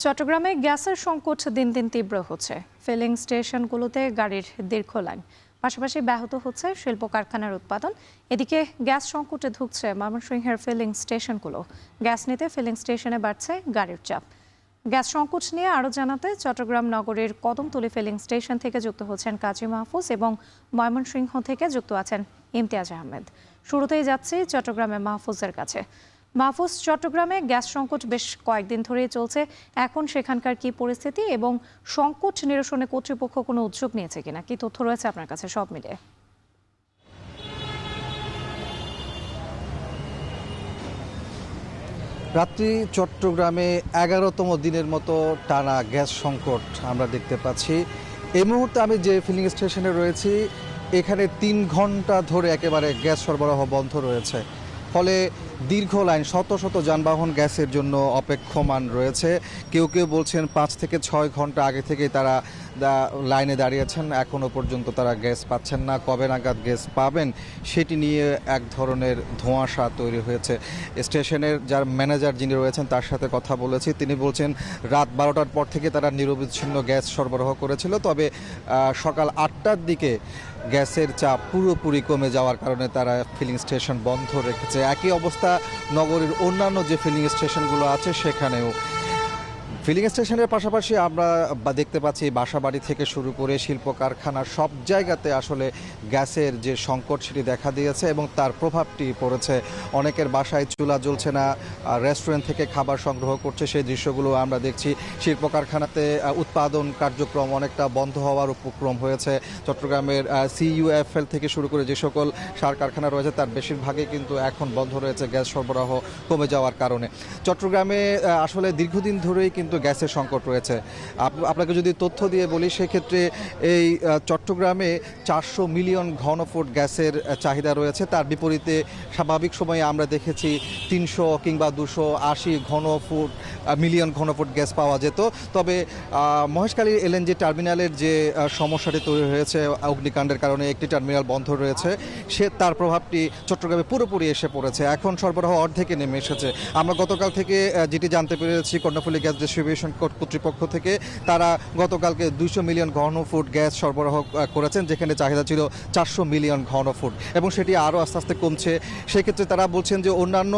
চট্টগ্রামে গ্যাসের সংকট দিন দিন তীব্র হচ্ছে। ফিলিং স্টেশনগুলোতে গাড়ির দীর্ঘ লাইন, পাশাপাশি ব্যাহত হচ্ছে শিল্প কারখানার উৎপাদন। এদিকে গ্যাস সংকটে ধুঁকছে ময়মনসিংহের ফিলিং স্টেশনগুলো। গ্যাস নিতে ফিলিং স্টেশনে বাড়ছে গাড়ির চাপ। গ্যাস সংকট নিয়ে আরও জানাতে চট্টগ্রাম নগরীর কদমতলী ফিলিং স্টেশন থেকে যুক্ত হচ্ছেন কাজী মাহফুজ এবং ময়মনসিংহ থেকে যুক্ত আছেন ইমতিয়াজ আহমেদ। শুরুতেই যাচ্ছি চট্টগ্রামে মাহফুজের কাছে। মাহফুজ, চট্টগ্রামে গ্যাস সংকট বেশ কয়েকদিন ধরেই চলছে। এখন সেখানকার কি পরিস্থিতি এবং সংকট নিরসনে কর্তৃপক্ষ কোনো উদ্যোগ নিয়েছে কিনা, কি তথ্য রয়েছে আপনার কাছে সব মিলিয়ে? রাত্রি চট্টগ্রামে 11তম দিনের মতো টানা গ্যাস সংকট আমরা দেখতে পাচ্ছি। এই মুহূর্তে আমি যে ফিলিং স্টেশনে রয়েছি, এখানে 3 ঘন্টা ধরে একেবারে গ্যাস সরবরাহ বন্ধ রয়েছে। ফলে দীর্ঘ লাইন, শত শত যানবাহন গ্যাসের জন্য অপেক্ষমান রয়েছে। কেউ কেউ বলছেন 5 থেকে 6 ঘন্টা আগে থেকেই তারা লাইনে দাঁড়িয়েছেন, এখনও পর্যন্ত তারা গ্যাস পাচ্ছেন না। কবে নাগাদ গ্যাস পাবেন সেটি নিয়ে এক ধরনের ধোঁয়াশা তৈরি হয়েছে। স্টেশনের যার ম্যানেজার যিনি রয়েছেন তার সাথে কথা বলেছি, তিনি বলছেন রাত 12টার পর থেকে তারা নিরবিচ্ছিন্ন গ্যাস সরবরাহ করেছিল, তবে সকাল 8টার দিকে গ্যাসের চাপ পুরোপুরি কমে যাওয়ার কারণে তারা ফিলিং স্টেশন বন্ধ রেখেছে। একই অবস্থা নগরীর অন্যান্য যে ফিলিং স্টেশনগুলো আছে সেখানেও। ফিলিং স্টেশনের পাশাপাশি আমরা দেখতে পাচ্ছি বাসাবাড়ি থেকে শুরু করে শিল্প কারখানা সব জায়গাতে আসলে গ্যাসের যে সংকট সেটি দেখা দিয়েছে এবং তার প্রভাবটি পড়েছে। অনেকের বাসায় চুলা জ্বলছে না, রেস্টুরেন্ট থেকে খাবার সংগ্রহ করছে, সেই দৃশ্যগুলো আমরা দেখছি। শিল্প কারখানাতে উৎপাদন কার্যক্রম অনেকটা বন্ধ হওয়ার উপক্রম হয়েছে। চট্টগ্রামের CUFL থেকে শুরু করে যে সকল সার কারখানা রয়েছে তার বেশিরভাগই কিন্তু এখন বন্ধ রয়েছে গ্যাস সরবরাহ কমে যাওয়ার কারণে। চট্টগ্রামে আসলে দীর্ঘদিন ধরেই কিন্তু গ্যাসের সংকট রয়েছে। আপনাকে যদি তথ্য দিয়ে বলি, সেক্ষেত্রে এই চট্টগ্রামে 400 মিলিয়ন ঘনফুট গ্যাসের চাহিদা রয়েছে। তার বিপরীতে স্বাভাবিক সময়ে আমরা দেখেছি 300 কিংবা 280 মিলিয়ন ঘনফুট গ্যাস পাওয়া যেত। তবে মহেশখালী LNG টার্মিনালের যে সমস্যাটি তৈরি হয়েছে অগ্নিকাণ্ডের কারণে, একটি টার্মিনাল বন্ধ রয়েছে, তার প্রভাবটি চট্টগ্রামে পুরোপুরি এসে পড়েছে। এখন সরবরাহ অর্ধেকে নেমে এসেছে। আমরা গতকাল থেকে যেটি জানতে পেরেছি কর্ণফুলী গ্যাস ডিস্ট্রিবিউশন কর্তৃপক্ষ থেকে, তারা গতকালকে 200 মিলিয়ন ঘনফুট গ্যাস সরবরাহ করেছেন, যেখানে চাহিদা ছিল 400 মিলিয়ন ঘনফুট, এবং সেটি আরও আস্তে আস্তে কমছে। সেক্ষেত্রে তারা বলছেন যে অন্যান্য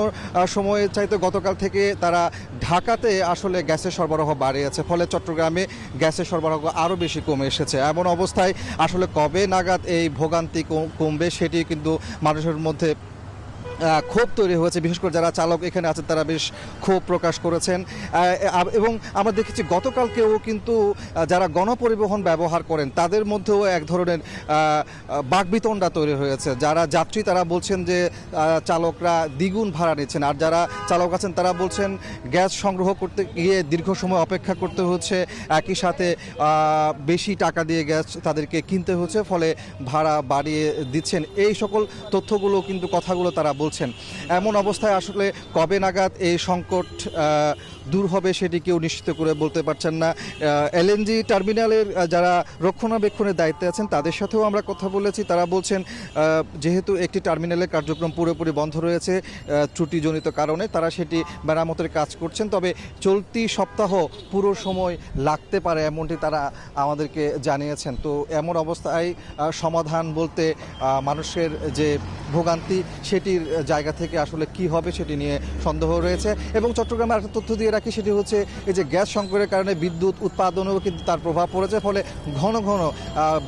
সময়ের চাইতে গতকাল থেকে তারা ঢাকাতে আসলে গ্যাসের সরবরাহ বাড়িয়েছে, ফলে চট্টগ্রামে গ্যাসের সরবরাহ আরও বেশি কমে এসেছে। এমন অবস্থায় আসলে কবে নাগাদ এই ভোগান্তি কমবে সেটি কিন্তু মানুষের মধ্যে ক্ষোভ তৈরি হয়েছে। বিশেষ করে যারা চালক এখানে আছেন তারা বেশ ক্ষোভ প্রকাশ করেছেন। এবং আমরা দেখেছি গতকালকেও কিন্তু যারা গণপরিবহন ব্যবহার করেন তাদের মধ্যেও এক ধরনের বাকবিতণ্ডা তৈরি হয়েছে। যারা যাত্রী তারা বলছেন যে চালকরা দ্বিগুণ ভাড়া নিচ্ছেন, আর যারা চালক আছেন তারা বলছেন গ্যাস সংগ্রহ করতে গিয়ে দীর্ঘ সময় অপেক্ষা করতে হচ্ছে, একই সাথে বেশি টাকা দিয়ে গ্যাস তাদেরকে কিনতে হচ্ছে, ফলে ভাড়া বাড়িয়ে দিচ্ছেন। এই সকল তথ্যগুলো কিন্তু কথাগুলো তারা বলছেন। এমন অবস্থায় আসলে কবে নাগাদ এই সংকট দূর হবে সেটি কেউ নিশ্চিত করে বলতে পারছেন না। LNG টার্মিনালের যারা রক্ষণাবেক্ষণের দায়িত্বে আছেন তাদের সাথেও আমরা কথা বলেছি। তারা বলছেন যেহেতু একটি টার্মিনালের কার্যক্রম পুরোপুরি বন্ধ রয়েছে ত্রুটিজনিত কারণে, তারা সেটি মেরামতের কাজ করছেন, তবে চলতি সপ্তাহ পুরো সময় লাগতে পারে এমনটি তারা আমাদেরকে জানিয়েছেন। তো এমন অবস্থায় সমাধান বলতে মানুষের যে ভোগান্তি সেটির জায়গা থেকে আসলে কি হবে সেটি নিয়ে সন্দেহ রয়েছে। এবং চট্টগ্রামে একটা তথ্য দিয়ে রাখি, সেটি হচ্ছে এই যে গ্যাস সংকটের কারণে বিদ্যুৎ উৎপাদনেও কিন্তু তার প্রভাব পড়েছে, ফলে ঘন ঘন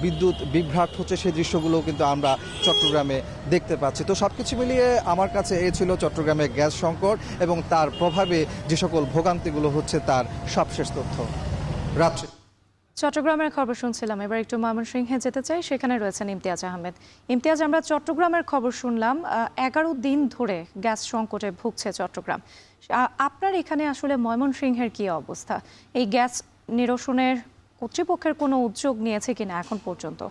বিদ্যুৎ বিভ্রাট হচ্ছে, সেই দৃশ্যগুলোও কিন্তু আমরা চট্টগ্রামে দেখতে পাচ্ছি। তো সব কিছু মিলিয়ে আমার কাছে এই ছিল চট্টগ্রামে গ্যাস সংকট এবং তার প্রভাবে যে সকল ভোগান্তিগুলো হচ্ছে তার সবশেষ তথ্য। রাত্রি চট্টগ্রামের খবর শুনছিলাম, এবার একটু ময়মনসিংহে যেতে চাই, সেখানে রয়েছেন ইমতিয়াজ আহমেদ। ইমতিয়াজ, আমরা চট্টগ্রামের খবর শুনলাম, 11 দিন ধরে গ্যাস সংকটে ভুগছে চট্টগ্রাম। আপনার এখানে আসলে ময়মনসিংহের কি অবস্থা? এই গ্যাস নিরসনের কর্তৃপক্ষের কোনো উদ্যোগ নিয়েছে কিনা এখন পর্যন্ত?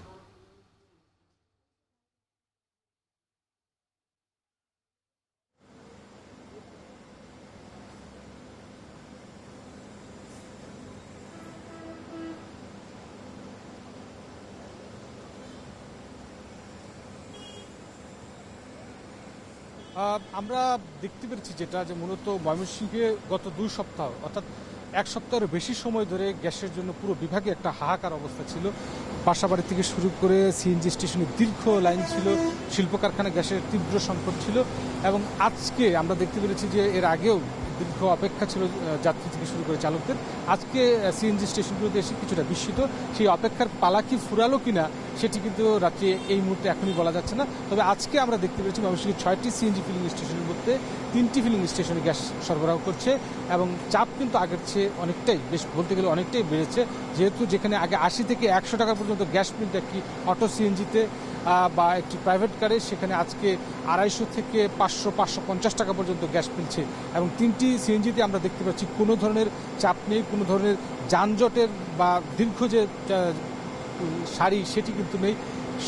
আমরা দেখতে পেরেছি যেটা যে মূলত ময়মনসিংহে গত 2 সপ্তাহ অর্থাৎ এক সপ্তাহের বেশি সময় ধরে গ্যাসের জন্য পুরো বিভাগে একটা হাহাকার অবস্থা ছিল। বাসাবাড়ি থেকে শুরু করে সিএনজি স্টেশনে দীর্ঘ লাইন ছিল, শিল্প কারখানা গ্যাসের তীব্র সংকট ছিল। এবং আজকে আমরা দেখতে পেরেছি যে এর আগেও দীর্ঘ অপেক্ষা ছিল যাত্রী থেকে শুরু করে চালকদের। আজকে সিএনজি স্টেশনগুলোতে এসে কিছুটা বিস্মিত, সেই অপেক্ষার পালা কি ফুরালো কিনা সেটি কিন্তু রাত্রে এই মুহূর্তে এখনই বলা যাচ্ছে না। তবে আজকে আমরা দেখতে পেরেছি ময়মনসিংহের 6টি সিএনজি ফিলিং স্টেশনের মধ্যে 3টি ফিলিং স্টেশনে গ্যাস সরবরাহ করছে এবং চাপ কিন্তু আগের চেয়ে অনেকটাই, বেশ বলতে গেলে অনেকটাই বেড়েছে। যেহেতু যেখানে আগে 80 থেকে 100 টাকা পর্যন্ত গ্যাস মিলতো একটি অটো সিএনজিতে বা একটি প্রাইভেট কারে, সেখানে আজকে 250 থেকে 500-550 টাকা পর্যন্ত গ্যাস মিলছে। এবং 3টি সিএনজিতে আমরা দেখতে পাচ্ছি কোনো ধরনের চাপ নেই, কোনো ধরনের যানজটের বা দীর্ঘ যে সারি সেটি কিন্তু নেই।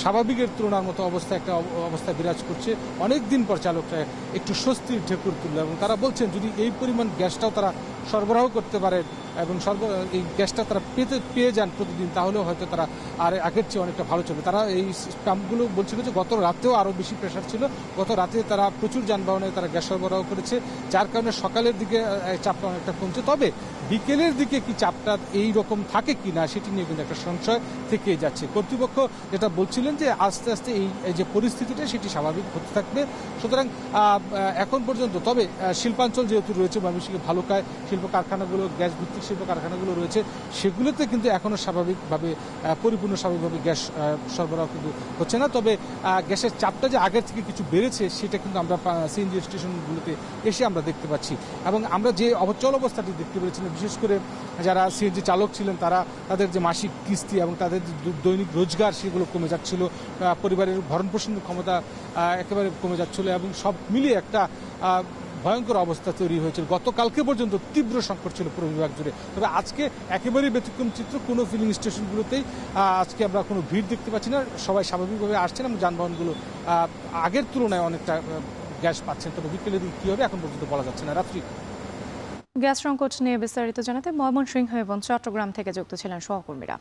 স্বাভাবিকের তুলনার মতো একটা অবস্থা বিরাজ করছে। অনেক দিন পর চালকরা একটু স্বস্তির ঢেকুর তুলল এবং তারা বলছেন যদি এই পরিমাণ গ্যাসটাও তারা সরবরাহ করতে পারে এবং এই গ্যাসটা তারা পেয়ে যান প্রতিদিন, তাহলেও হয়তো তারা আর আগের চেয়ে অনেকটা ভালো চলবে। তারা এই পাম্পগুলো বলছিল যে গত রাতেও আরও বেশি প্রেশার ছিল, গত রাতে তারা প্রচুর যানবাহনে তারা গ্যাস সরবরাহ করেছে, যার কারণে সকালের দিকে চাপটা অনেকটা কমছে। তবে বিকেলের দিকে কি চাপটা এই রকম থাকে কি না সেটি নিয়ে কিন্তু একটা সংশয় থেকেই যাচ্ছে। কর্তৃপক্ষ যেটা বলছিলেন যে আস্তে আস্তে এই যে পরিস্থিতিটা সেটি স্বাভাবিক হতে থাকবে। সুতরাং এখন পর্যন্ত তবে শিল্পাঞ্চল যেহেতু রয়েছে ময়মনসিংহে ভালুকায় শিল্প কারখানাগুলো, গ্যাস ভিত্তিক শিল্প কারখানাগুলো রয়েছে, সেগুলোতে কিন্তু এখনও স্বাভাবিকভাবে পরিপূর্ণ স্বাভাবিকভাবে গ্যাস সরবরাহ কিন্তু হচ্ছে না। তবে গ্যাসের চাপটা যে আগের থেকে কিছু বেড়েছে সেটা কিন্তু আমরা সিএনজি স্টেশনগুলোতে এসে আমরা দেখতে পাচ্ছি। এবং আমরা যে অবচল অবস্থাটি দেখতে পেরেছিলাম, বিশেষ করে যারা সিএনজি চালক ছিলেন তাদের যে মাসিক কিস্তি এবং তাদের দৈনিক রোজগার সেগুলো কমে যাচ্ছিল, পরিবারের ভরণ পোষণের ক্ষমতা একেবারে কমে যাচ্ছিল এবং সব মিলিয়ে একটা ভয়ঙ্কর অবস্থা তৈরি হয়েছিল। গতকালকে পর্যন্ত তীব্র সংকট ছিল পুরো বিভাগ জুড়ে। তবে আজকে একেবারেই ব্যতিক্রম চিত্র, কোনো ফিলিং স্টেশনগুলোতেই আজকে আমরা কোনো ভিড় দেখতে পাচ্ছি না, সবাই স্বাভাবিকভাবে আসছেন এবং যানবাহনগুলো আগের তুলনায় অনেকটা গ্যাস পাচ্ছেন। তবে বিকেলের দিকে কী হবে এখন পর্যন্ত বলা যাচ্ছে না। রাত্রি গ্যাস সংকট নিয়ে বিস্তারিত জানাতে ময়মনসিংহ এবং চট্টগ্রাম থেকে যুক্ত ছিলেন সহকর্মীরা।